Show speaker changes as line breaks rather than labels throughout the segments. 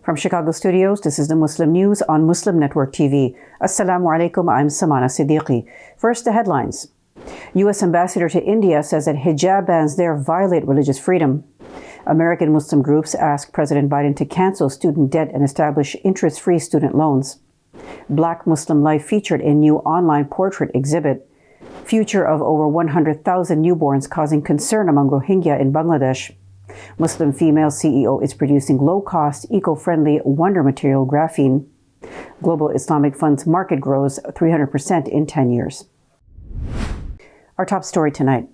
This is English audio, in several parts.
From Chicago studios, this is the Muslim News on Muslim Network TV. Assalamu alaikum, I'm Samana Siddiqui. First, the headlines. U.S. Ambassador to India says that hijab bans there violate religious freedom. American Muslim groups ask President Biden to cancel student debt and establish interest-free student loans. Black Muslim life featured in new online portrait exhibit. Future of over 100,000 newborns causing concern among Rohingya in Bangladesh. Muslim female CEO is producing low-cost, eco-friendly wonder material graphene. Global Islamic Fund's market grows 300% in 10 years. Our top story tonight.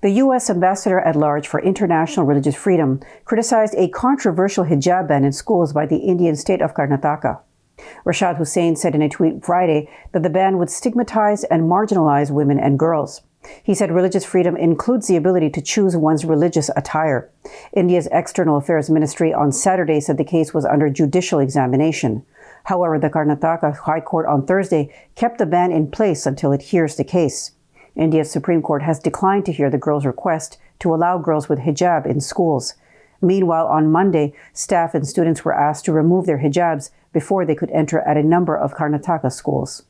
The U.S. Ambassador at Large for International Religious Freedom criticized a controversial hijab ban in schools by the Indian state of Karnataka. Rashad Hussain said in a tweet Friday that the ban would stigmatize and marginalize women and girls. He said religious freedom includes the ability to choose one's religious attire. India's External Affairs Ministry on Saturday said the case was under judicial examination. However, the Karnataka High Court on Thursday kept the ban in place until it hears the case. India's Supreme Court has declined to hear the girls' request to allow girls with hijab in schools. Meanwhile, on Monday, staff and students were asked to remove their hijabs before they could enter at a number of Karnataka schools.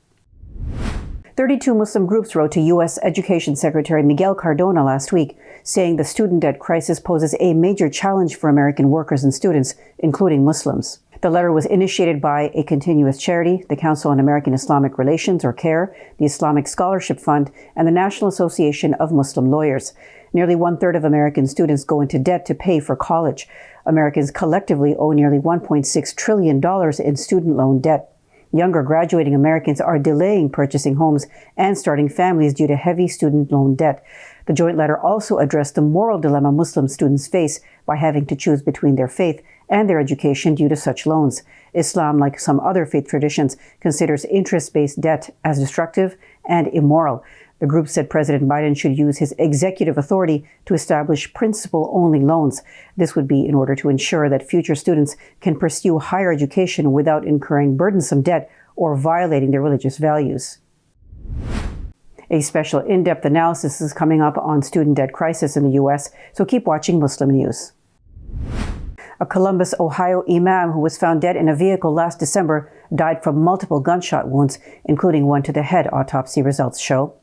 32 Muslim groups wrote to U.S. Education Secretary Miguel Cardona last week, saying the student debt crisis poses a major challenge for American workers and students, including Muslims. The letter was initiated by a continuous charity, the Council on American Islamic Relations, or CARE, the Islamic Scholarship Fund, and the National Association of Muslim Lawyers. Nearly one-third of American students go into debt to pay for college. Americans collectively owe nearly $1.6 trillion in student loan debt. Younger graduating Americans are delaying purchasing homes and starting families due to heavy student loan debt. The joint letter also addressed the moral dilemma Muslim students face by having to choose between their faith and their education due to such loans. Islam, like some other faith traditions, considers interest-based debt as destructive and immoral. The group said President Biden should use his executive authority to establish principal-only loans. This would be in order to ensure that future students can pursue higher education without incurring burdensome debt or violating their religious values. A special in-depth analysis is coming up on student debt crisis in the U.S., so keep watching Muslim News. A Columbus, Ohio imam who was found dead in a vehicle last December died from multiple gunshot wounds, including one to the head, autopsy results show.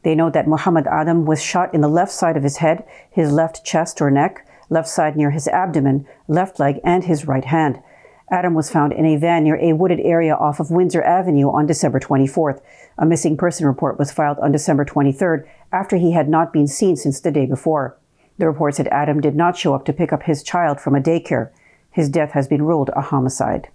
They note that Muhammad Adam was shot in the left side of his head, his left chest or neck, left side near his abdomen, left leg, and his right hand. Adam was found in a van near a wooded area off of Windsor Avenue on December 24th. A missing person report was filed on December 23rd after he had not been seen since the day before. The report said Adam did not show up to pick up his child from a daycare. His death has been ruled a homicide.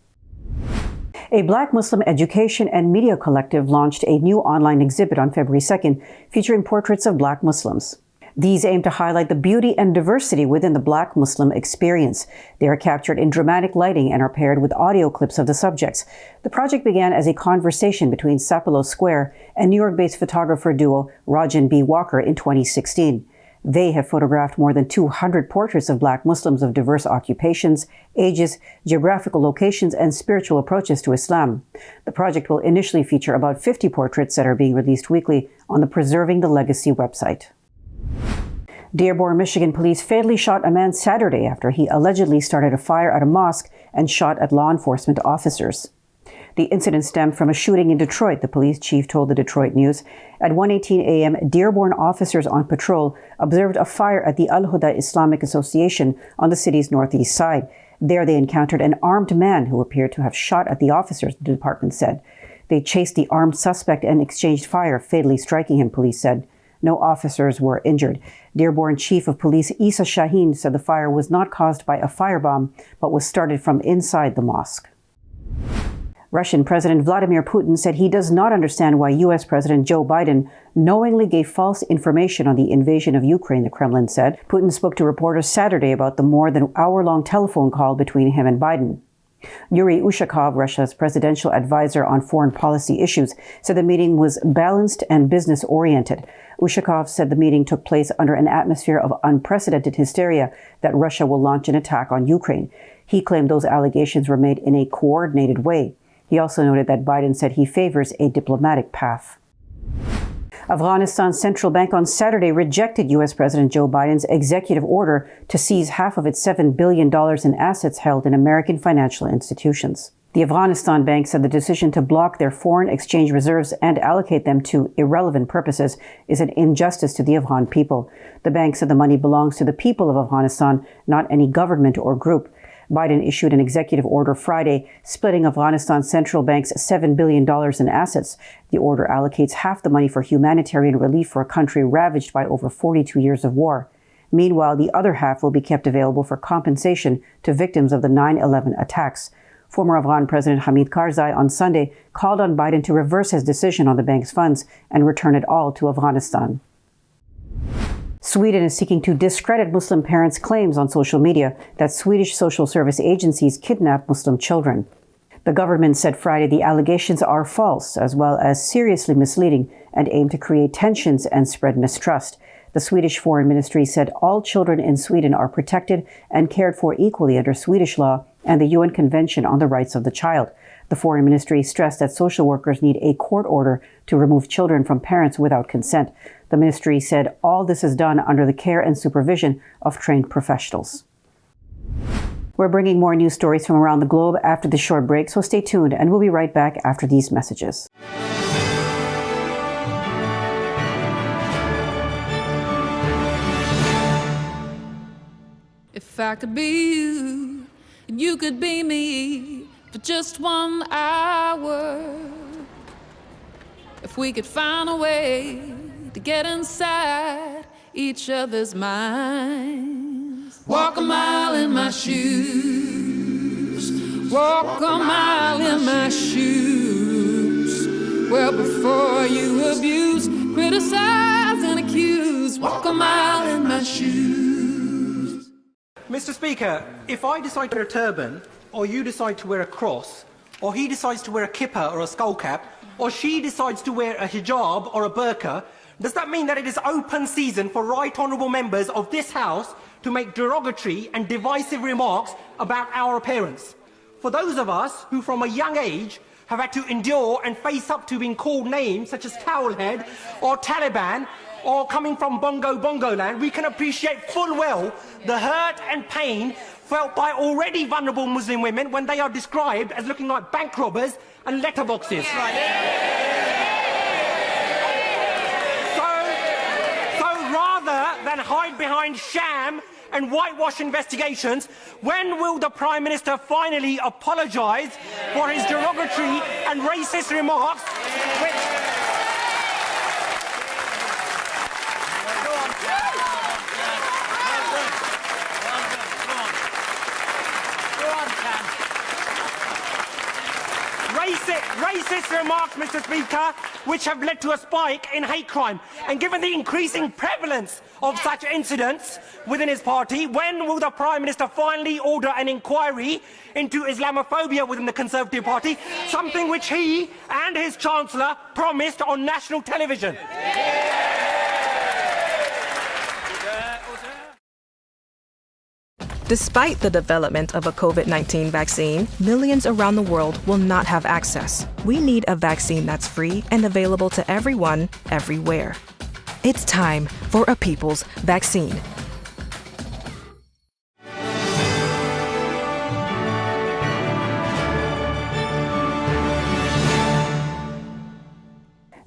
A Black Muslim education and media collective launched a new online exhibit on February 2nd featuring portraits of Black Muslims. These aim to highlight the beauty and diversity within the Black Muslim experience. They are captured in dramatic lighting and are paired with audio clips of the subjects. The project began as a conversation between Sapelo Square and New York-based photographer duo Rajan B. Walker in 2016. They have photographed more than 200 portraits of Black Muslims of diverse occupations, ages, geographical locations, and spiritual approaches to Islam. The project will initially feature about 50 portraits that are being released weekly on the Preserving the Legacy website. Dearborn, Michigan police fatally shot a man Saturday after he allegedly started a fire at a mosque and shot at law enforcement officers. The incident stemmed from a shooting in Detroit, the police chief told the Detroit News. At 1:18 a.m., Dearborn officers on patrol observed a fire at the Al-Huda Islamic Association on the city's northeast side. There they encountered an armed man who appeared to have shot at the officers, the department said. They chased the armed suspect and exchanged fire, fatally striking him, police said. No officers were injured. Dearborn Chief of Police Isa Shaheen said the fire was not caused by a firebomb, but was started from inside the mosque. Russian President Vladimir Putin said he does not understand why U.S. President Joe Biden knowingly gave false information on the invasion of Ukraine, the Kremlin said. Putin spoke to reporters Saturday about the more than hour-long telephone call between him and Biden. Yuri Ushakov, Russia's presidential advisor on foreign policy issues, said the meeting was balanced and business-oriented. Ushakov said the meeting took place under an atmosphere of unprecedented hysteria that Russia will launch an attack on Ukraine. He claimed those allegations were made in a coordinated way. He also noted that Biden said he favors a diplomatic path. Afghanistan's central bank on Saturday rejected U.S. President Joe Biden's executive order to seize half of its $7 billion in assets held in American financial institutions. The Afghanistan bank said the decision to block their foreign exchange reserves and allocate them to irrelevant purposes is an injustice to the Afghan people. The bank said the money belongs to the people of Afghanistan, not any government or group. Biden issued an executive order Friday, splitting Afghanistan's central bank's $7 billion in assets. The order allocates half the money for humanitarian relief for a country ravaged by over 42 years of war. Meanwhile, the other half will be kept available for compensation to victims of the 9/11 attacks. Former Afghan President Hamid Karzai on Sunday called on Biden to reverse his decision on the bank's funds and return it all to Afghanistan. Sweden is seeking to discredit Muslim parents' claims on social media that Swedish social service agencies kidnap Muslim children. The government said Friday the allegations are false, as well as seriously misleading, and aim to create tensions and spread mistrust. The Swedish Foreign Ministry said all children in Sweden are protected and cared for equally under Swedish law and the UN Convention on the Rights of the Child. The Foreign Ministry stressed that social workers need a court order to remove children from parents without consent. The ministry said all this is done under the care and supervision of trained professionals. We're bringing more news stories from around the globe after this short break, so stay tuned, and we'll be right back after these messages.
If I could be you, and you could be me for just 1 hour. If we could find a way to get inside each other's minds. Walk a mile in my shoes. Walk a mile in my shoes. Well, before you abuse, criticize and accuse. Walk a mile in my shoes.
Mr. Speaker, if I decide to wear a turban, or you decide to wear a cross, or he decides to wear a kippah or a skull cap, or she decides to wear a hijab or a burqa, does that mean that it is open season for right honourable members of this House to make derogatory and divisive remarks about our appearance? For those of us who from a young age have had to endure and face up to being called names such as Towelhead or Taliban, or coming from Bongo land, we can appreciate full well the hurt and pain felt by already vulnerable Muslim women when they are described as looking like bank robbers and letterboxes. So rather than hide behind sham and whitewash investigations, when will the Prime Minister finally apologise for his derogatory and racist remarks, racist remarks, Mr. Speaker, which have led to a spike in hate crime? And given the increasing prevalence of such incidents within his party, when will the Prime Minister finally order an inquiry into Islamophobia within the Conservative Party, something which he and his Chancellor promised on national television?
Despite the development of a COVID-19 vaccine, millions around the world will not have access. We need a vaccine that's free and available to everyone, everywhere. It's time for a people's vaccine.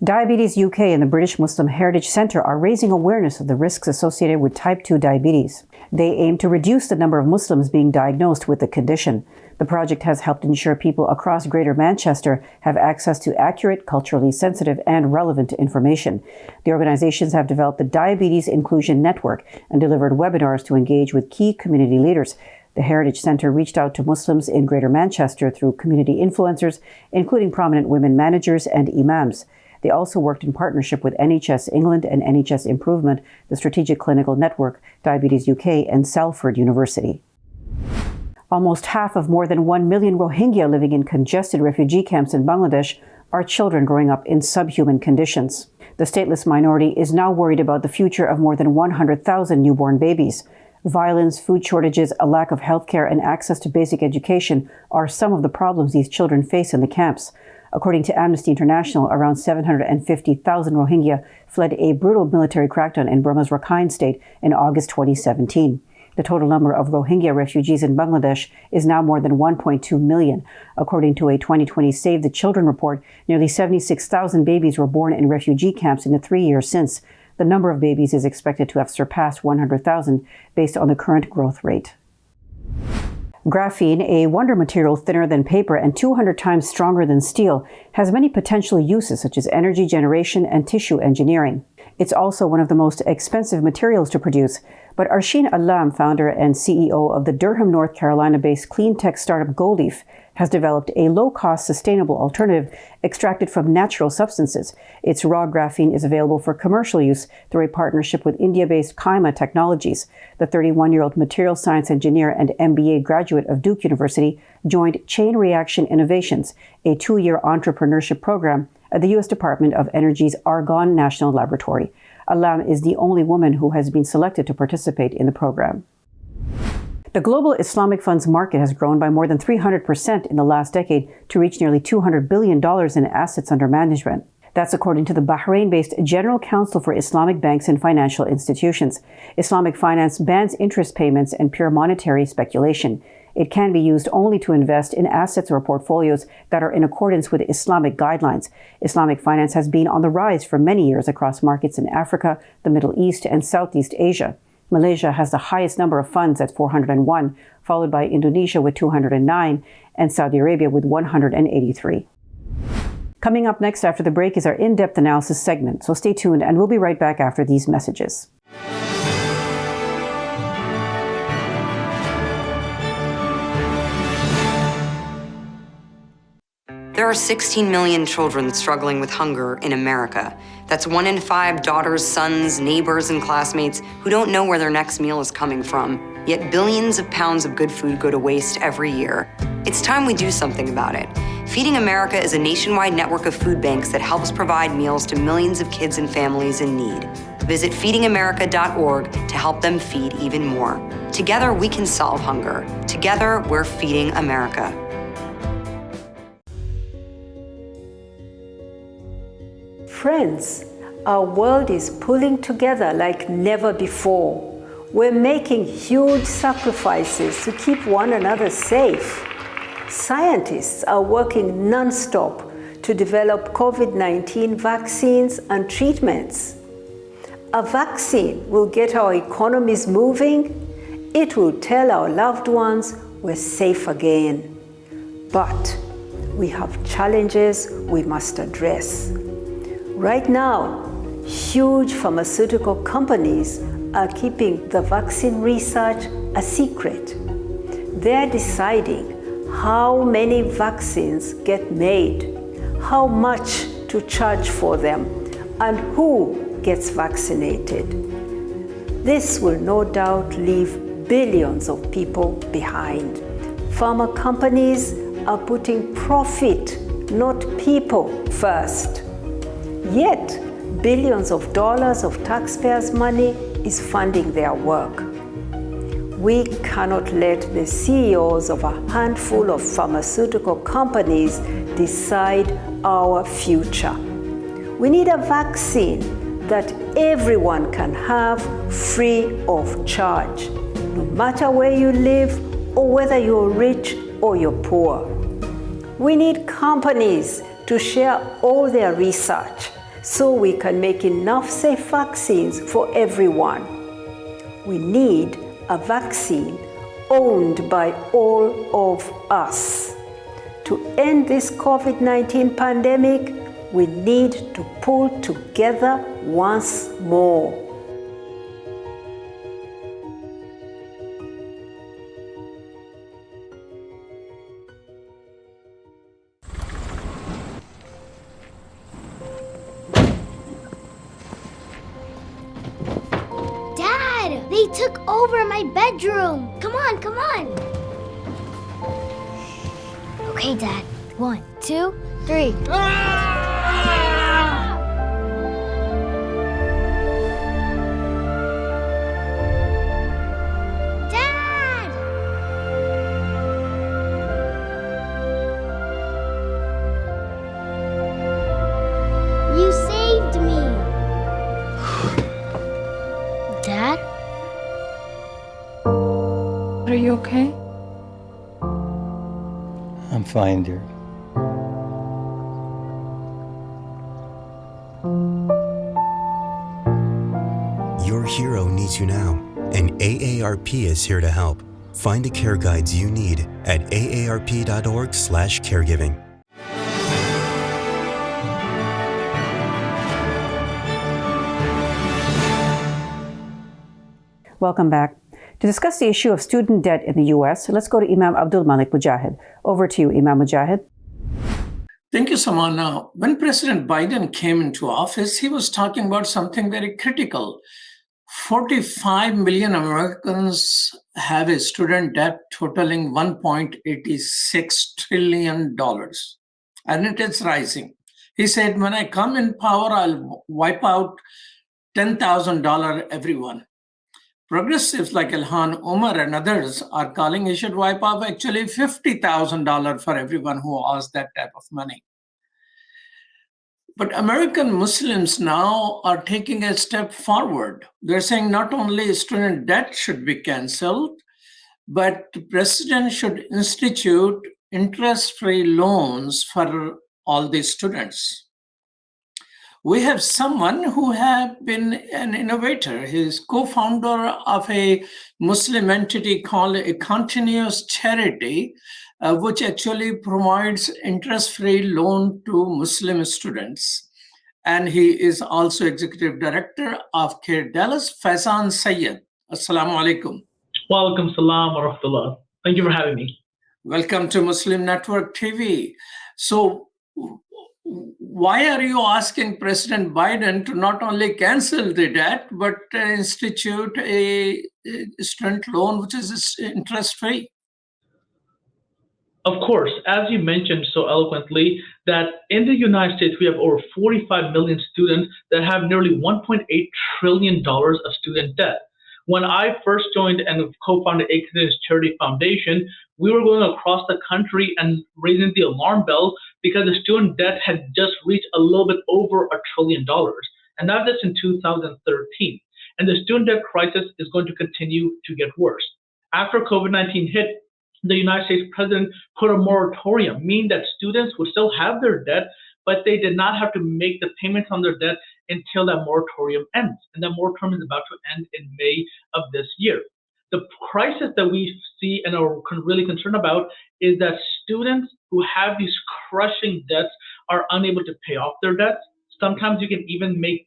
Diabetes UK and the British Muslim Heritage Centre are raising awareness of the risks associated with type 2 diabetes. They aim to reduce the number of Muslims being diagnosed with the condition. The project has helped ensure people across Greater Manchester have access to accurate, culturally sensitive and relevant information. The organisations have developed the Diabetes Inclusion Network and delivered webinars to engage with key community leaders. The Heritage Centre reached out to Muslims in Greater Manchester through community influencers, including prominent women managers and imams. They also worked in partnership with NHS England and NHS Improvement, the Strategic Clinical Network, Diabetes UK, and Salford University. Almost half of more than 1 million Rohingya living in congested refugee camps in Bangladesh are children growing up in subhuman conditions. The stateless minority is now worried about the future of more than 100,000 newborn babies. Violence, food shortages, a lack of healthcare, and access to basic education are some of the problems these children face in the camps. According to Amnesty International, around 750,000 Rohingya fled a brutal military crackdown in Burma's Rakhine state in August 2017. The total number of Rohingya refugees in Bangladesh is now more than 1.2 million. According to a 2020 Save the Children report, nearly 76,000 babies were born in refugee camps in the 3 years since. The number of babies is expected to have surpassed 100,000 based on the current growth rate. Graphene, a wonder material thinner than paper and 200 times stronger than steel, has many potential uses such as energy generation and tissue engineering. It's also one of the most expensive materials to produce, but Arshin Alam, founder and CEO of the Durham, North Carolina-based clean tech startup GoldLeaf, has developed a low-cost, sustainable alternative extracted from natural substances. Its raw graphene is available for commercial use through a partnership with India-based Kaima Technologies. The 31-year-old material science engineer and MBA graduate of Duke University joined Chain Reaction Innovations, a 2-year entrepreneurship program at the U.S. Department of Energy's Argonne National Laboratory. Alam is the only woman who has been selected to participate in the program. The global Islamic funds market has grown by more than 300% in the last decade to reach nearly $200 billion in assets under management. That's according to the Bahrain-based General Council for Islamic Banks and Financial Institutions. Islamic finance bans interest payments and pure monetary speculation. It can be used only to invest in assets or portfolios that are in accordance with Islamic guidelines. Islamic finance has been on the rise for many years across markets in Africa, the Middle East, and Southeast Asia. Malaysia has the highest number of funds at 401, followed by Indonesia with 209 and Saudi Arabia with 183. Coming up next after the break is our in-depth analysis segment, so stay tuned and we'll be right back after these messages.
There are 16 million children struggling with hunger in America. That's 1 in 5 daughters, sons, neighbors, and classmates who don't know where their next meal is coming from. Yet billions of pounds of good food go to waste every year. It's time we do something about it. Feeding America is a nationwide network of food banks that helps provide meals to millions of kids and families in need. Visit feedingamerica.org to help them feed even more. Together, we can solve hunger. Together, we're feeding America.
Friends, our world is pulling together like never before. We're making huge sacrifices to keep one another safe. Scientists are working non-stop to develop COVID-19 vaccines and treatments. A vaccine will get our economies moving. It will tell our loved ones we're safe again. But we have challenges we must address. Right now, huge pharmaceutical companies are keeping the vaccine research a secret. They're deciding how many vaccines get made, how much to charge for them, and who gets vaccinated. This will no doubt leave billions of people behind. Pharma companies are putting profit, not people, first. Yet, billions of dollars of taxpayers' money is funding their work. We cannot let the CEOs of a handful of pharmaceutical companies decide our future. We need a vaccine that everyone can have free of charge, no matter where you live or whether you're rich or you're poor. We need companies to share all their research so we can make enough safe vaccines for everyone. We need a vaccine owned by all of us. To end this COVID-19 pandemic, we need to pull together once more.
They took over my bedroom. Come on, come on. Okay, Dad. 1, 2, 3. Dad!
Are you okay?
I'm fine, dear.
Your hero needs you now, and AARP is here to help. Find the care guides you need at aarp.org/caregiving.
Welcome back. To discuss the issue of student debt in the U.S., let's go to Imam Abdul Malik Mujahid. Over to you, Imam Mujahid.
Thank you, Samana. When President Biden came into office, he was talking about something very critical. 45 million Americans have a student debt totaling $1.86 trillion, and it is rising. He said, when I come in power, I'll wipe out $10,000 everyone. Progressives like Ilhan Omar and others are calling he should wipe off actually $50,000 for everyone who owes that type of money. But American Muslims now are taking a step forward. They're saying not only student debt should be canceled, but the president should institute interest-free loans for all these students. We have someone who has been an innovator. He's co-founder of a Muslim entity called a continuous charity, which actually provides interest-free loan to Muslim students. And he is also executive director of CARE Dallas, FAIZAN SYED. Assalamu alaikum.
Wa alaikum salam wa rahmatullah. Thank you for having me.
Welcome to Muslim Network TV. So, why are you asking President Biden to not only cancel the debt, but institute a student loan which is interest-free?
Of course, as you mentioned so eloquently, that in the United States, we have over 45 million students that have nearly $1.8 trillion of student debt. When I first joined and co-founded ACCUSES Charity Foundation, we were going across the country and raising the alarm bell because the student debt had just reached a little bit over $1 trillion. And that was in 2013. And the student debt crisis is going to continue to get worse. After COVID-19 hit, the United States president put a moratorium, meaning that students would still have their debt, but they did not have to make the payments on their debt until that moratorium ends. And that moratorium is about to end in May of this year. The crisis that we see and are really concerned about is that students who have these crushing debts are unable to pay off their debts. Sometimes you can even make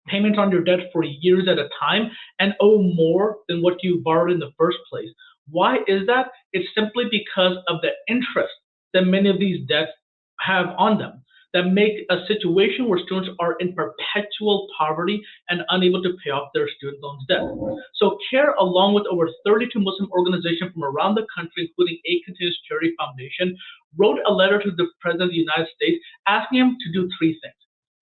payments on your debt for years at a time and owe more than what you borrowed in the first place. Why is that? It's simply because of the interest that many of these debts have on them that make a situation where students are in perpetual poverty and unable to pay off their student loans debt. So CARE, along with over 32 Muslim organizations from around the country, including ACCUSES Charity Foundation, wrote a letter to the President of the United States asking him to do three things.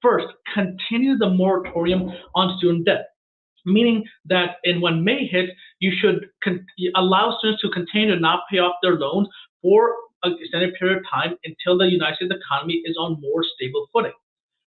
First, continue the moratorium on student debt, meaning that when May hits, you should allow students to continue to not pay off their loans for an extended period of time until the United States economy is on more stable footing.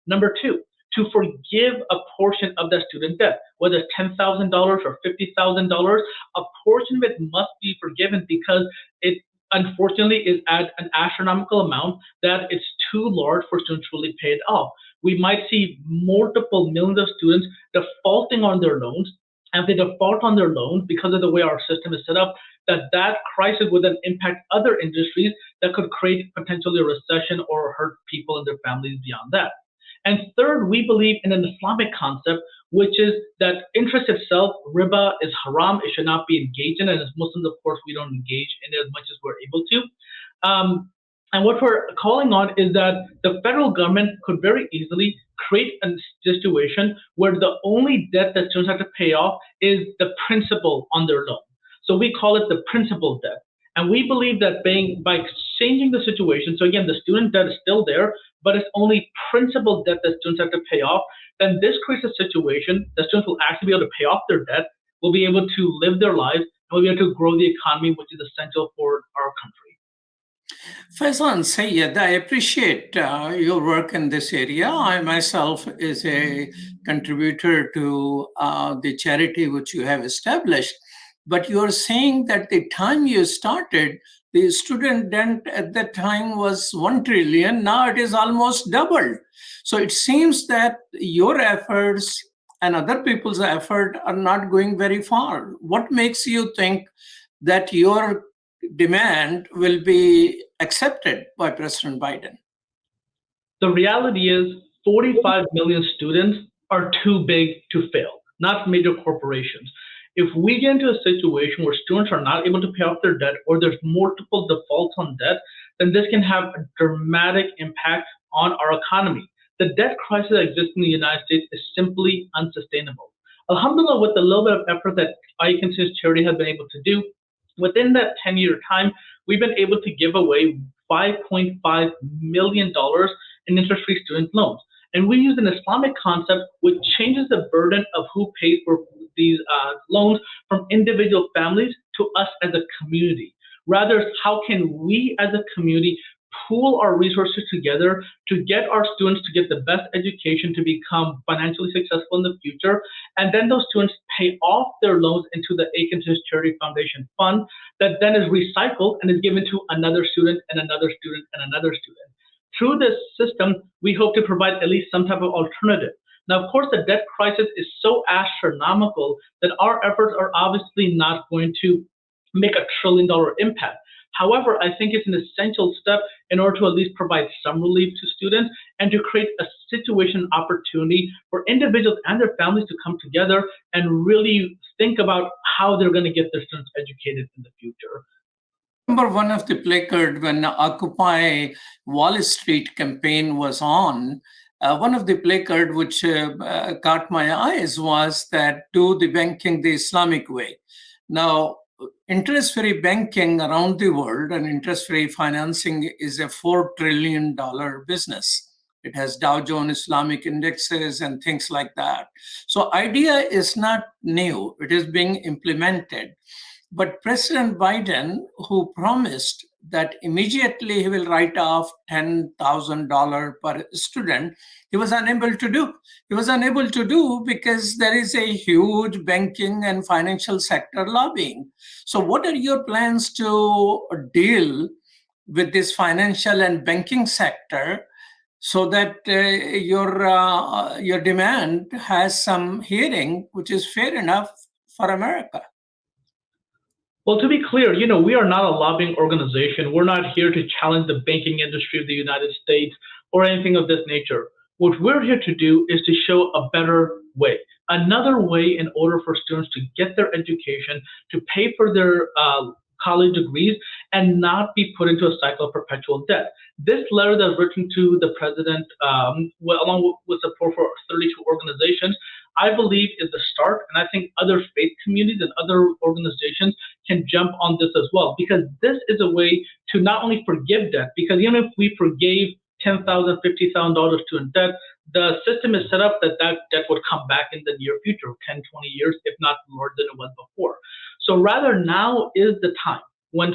Number two, to forgive a portion of that student debt, whether it's $10,000 or $50,000, a portion of it must be forgiven because it unfortunately is at an astronomical amount that it's too large for students to really pay it off. We might see multiple millions of students defaulting on their loans. And if they default on their loans because of the way our system is set up, that crisis would then impact other industries that could create potentially a recession or hurt people and their families beyond that. And third, we believe in an Islamic concept, which is that interest itself, riba, is haram. It should not be engaged in. And as Muslims, of course, we don't engage in it as much as we're able to. And what we're calling on is that the federal government could very easily create a situation where the only debt that students have to pay off is the principal on their loan. So we call it the principal debt. And we believe that by changing the situation, so again, the student debt is still there, but it's only principal debt that students have to pay off, then this creates a situation that students will actually be able to pay off their debt, will be able to live their lives, and will be able to grow the economy, which is essential for our country.
Faizan Syed, I appreciate your work in this area. I myself is a contributor to the charity which you have established. But you're saying that the time you started, the student debt at that time was 1 trillion. Now it is almost doubled. So it seems that your efforts and other people's effort are not going very far. What makes you think that your demand will be accepted by President Biden?
The reality is 45 million students are too big to fail, not major corporations. If we get into a situation where students are not able to pay off their debt or there's multiple defaults on debt, then this can have a dramatic impact on our economy. The debt crisis that exists in the United States is simply unsustainable. Alhamdulillah, with the little bit of effort that INEQUALITIES charity has been able to do, within that 10-year time, we've been able to give away $5.5 million in interest-free student loans. And we use an Islamic concept which changes the burden of who pays for these loans from individual families to us as a community. Rather, how can we as a community pool our resources together to get our students to get the best education to become financially successful in the future, and then those students pay off their loans into the ACCUSES Charity Foundation Fund that then is recycled and is given to another student and another student and another student. Through this system, we hope to provide at least some type of alternative. Now, of course, the debt crisis is so astronomical that our efforts are obviously not going to make $1 trillion impact. However, I think it's an essential step in order to at least provide some relief to students and to create a situation opportunity for individuals and their families to come together and really think about how they're going to get their students educated in the future.
Remember one of the placard when Occupy Wall Street campaign was on, one of the placard which caught my eyes was that do the banking the Islamic way. Now, interest-free banking around the world and interest-free financing is a $4 trillion business. It has Dow Jones Islamic indexes and things like that. So idea is not new, it is being implemented. But President Biden, who promised that immediately he will write off $10,000 per student, he was unable to do. He was unable to do because there is a huge banking and financial sector lobbying. So what are your plans to deal with this financial and banking sector so that your demand has some hearing, which is fair enough for America?
Well, to be clear, we are not a lobbying organization. We're not here to challenge the banking industry of the United States or anything of this nature. What we're here to do is to show a better way, another way in order for students to get their education, to pay for their college degrees, and not be put into a cycle of perpetual debt. This letter that was written to the president, along with support for 32 organizations, I believe is the start, and I think other faith communities and other organizations can jump on this as well, because this is a way to not only forgive debt, because even if we forgave $10,000, $50,000 student debt, the system is set up that that debt would come back in the near future, 10, 20 years, if not more than it was before. So rather, now is the time when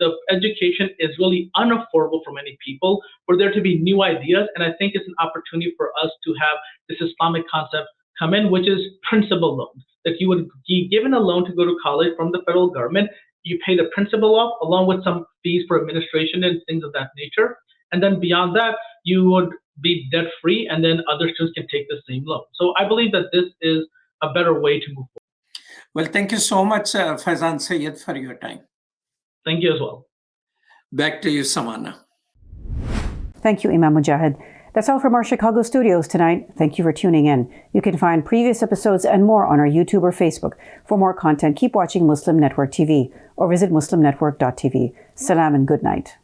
the education is really unaffordable for many people, for there to be new ideas, and I think it's an opportunity for us to have this Islamic concept come in, which is principal loans, that you would be given a loan to go to college from the federal government, you pay the principal off along with some fees for administration and things of that nature, and then beyond that, you would be debt-free, and then other students can take the same loan. So I believe that this is a better way to move forward.
Well, thank you so much, FAIZAN Syed, for your time.
Thank you as well.
Back to you, Samana.
Thank you, Imam Mujahid. That's all from our Chicago studios tonight. Thank you for tuning in. You can find previous episodes and more on our YouTube or Facebook. For more content, keep watching Muslim Network TV or visit muslimnetwork.tv. Salam and good night.